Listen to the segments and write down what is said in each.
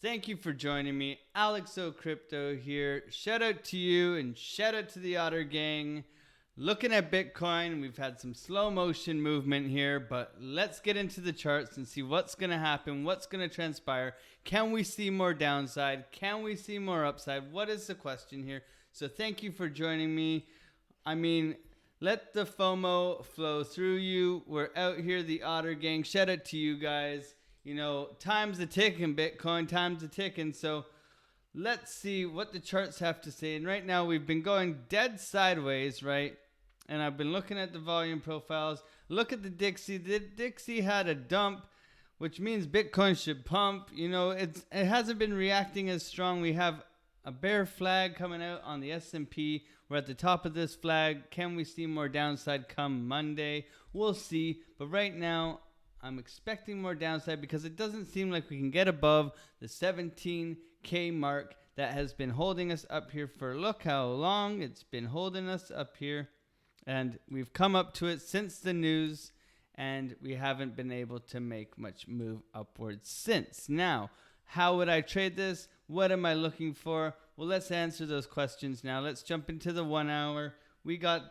Thank you for joining me. Alex O Crypto here. Shout out to you and shout out to the Otter Gang. Looking at Bitcoin, we've had some slow motion movement here, but let's get into the charts and see what's going to happen, what's going to transpire. Can we see more downside? Can we see more upside? What is the question here? So thank you for joining me. Let the FOMO flow through you. We're out here, the Otter Gang. Shout out to you guys. You know, time's a ticking, Bitcoin, time's a ticking. So let's see what the charts have to say. And right now we've been going dead sideways, right? And I've been looking at the volume profiles. Look at the Dixie. The Dixie had a dump, which means Bitcoin should pump. You know, it hasn't been reacting as strong. We have a bear flag coming out on the S&P. We're at the top of this flag. Can we see more downside come Monday? We'll see. But right now, I'm expecting more downside because it doesn't seem like we can get above the 17K mark that has been holding us up here for look how long it's been holding us up here. And we've come up to it since the news, and we haven't been able to make much move upwards since. Now, how would I trade this? What am I looking for? Well, let's answer those questions now. Let's jump into the 1 hour. We got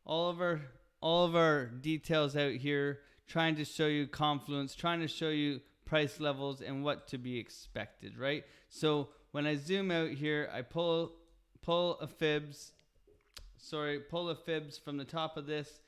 all of our details out here, trying to show you confluence, trying to show you price levels and what to be expected, right? So when I zoom out here, I pull a fibs from the top of this.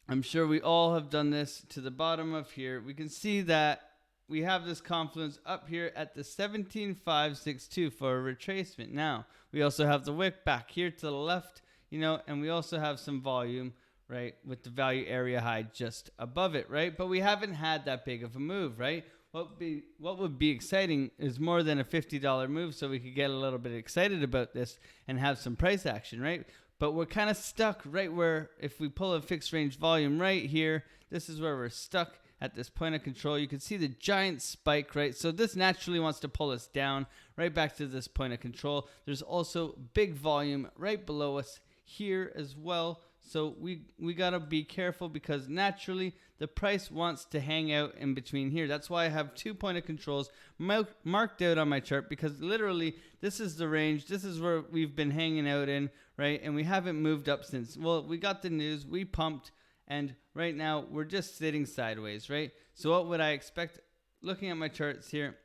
I'm sure we all have done this to the bottom of here. We can see that we have this confluence up here at the 17,562 for a retracement. Now, we also have the wick back here to the left, you know, and we also have some volume, right, with the value area high just above it, right? But we haven't had that big of a move, right? What would be exciting is more than a $50 move, so we could get a little bit excited about this and have some price action, right? But we're kind of stuck right where, if we pull a fixed range volume right here, this is where we're stuck at this point of control. You can see the giant spike, right? So this naturally wants to pull us down right back to this point of control. There's also big volume right below us here as well. So we got to be careful because naturally the price wants to hang out in between here. That's why I have 2 point of controls marked out on my chart, because literally this is the range. This is where we've been hanging out in, right? And we haven't moved up since. Well, we got the news, we pumped, and right now we're just sitting sideways, right? So what would I expect? Looking at my charts here,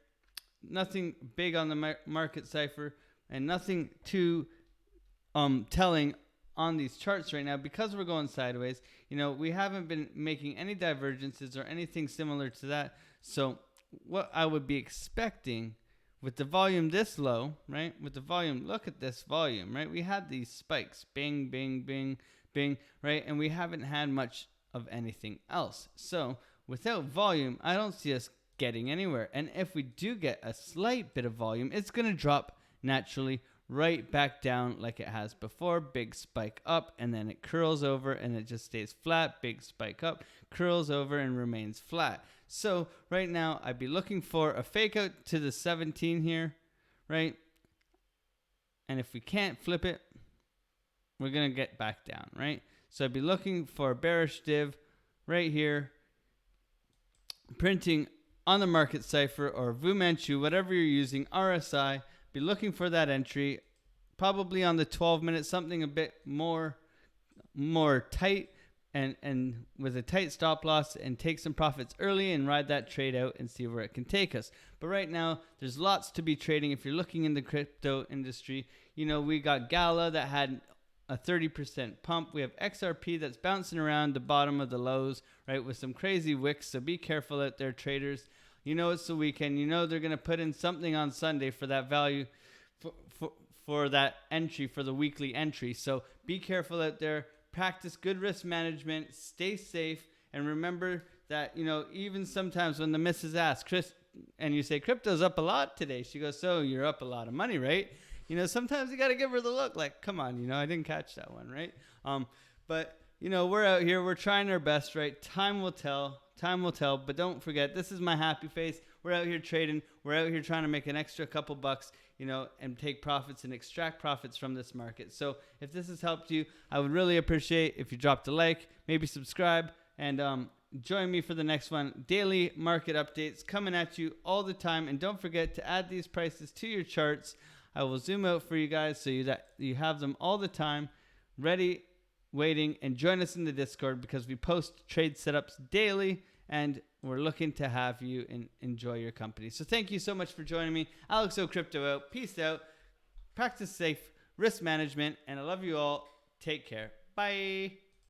nothing big on the market cipher and nothing too telling on these charts right now, because we're going sideways. You know, we haven't been making any divergences or anything similar to that. So what I would be expecting with the volume this low, right? With the volume, look at this volume, right? We had these spikes, bing, bing, bing, bing, right? And we haven't had much of anything else. So without volume, I don't see us getting anywhere. And if we do get a slight bit of volume, it's going to drop naturally right back down like it has before. Big spike up, and then it curls over and it just stays flat. Big spike up, curls over and remains flat. So right now I'd be looking for a fake out to the 17 here, right? And if we can't flip it, we're going to get back down, right? So I'd be looking for a bearish div right here, printing on the market cipher or Fu Manchu, whatever you're using, RSI. Be looking for that entry, probably on the 12-minute, something a bit more tight, and with a tight stop loss, and take some profits early and ride that trade out and see where it can take us. But right now, there's lots to be trading. If you're looking in the crypto industry, you know, we got Gala that had a 30% pump. We have XRP that's bouncing around the bottom of the lows, right, with some crazy wicks. So be careful out there, traders. You know it's the weekend. You know they're going to put in something on Sunday for that value, for that entry, for the weekly entry. So be careful out there. Practice good risk management. Stay safe. And remember that, you know, even sometimes when the missus asks, Chris, and you say, crypto's up a lot today. She goes, so you're up a lot of money, right? You know, sometimes you got to give her the look like, come on, you know, I didn't catch that one, right? But, you know, we're out here. We're trying our best, right? Time will tell. Time will tell. But don't forget, this is my happy face. We're out here trading. We're out here trying to make an extra couple bucks, you know, and take profits and extract profits from this market. So if this has helped you, I would really appreciate if you dropped a like, maybe subscribe, and Join me for the next one. Daily market updates coming at you all the time. And don't forget to add these prices to your charts. I will zoom out for you guys so that you have them all the time, ready, waiting, and join us in the Discord because we post trade setups daily and we're looking to have you enjoy your company. So thank you so much for joining me. Alex O Crypto out. Peace out. Practice safe risk management, and I love you all. Take care. Bye.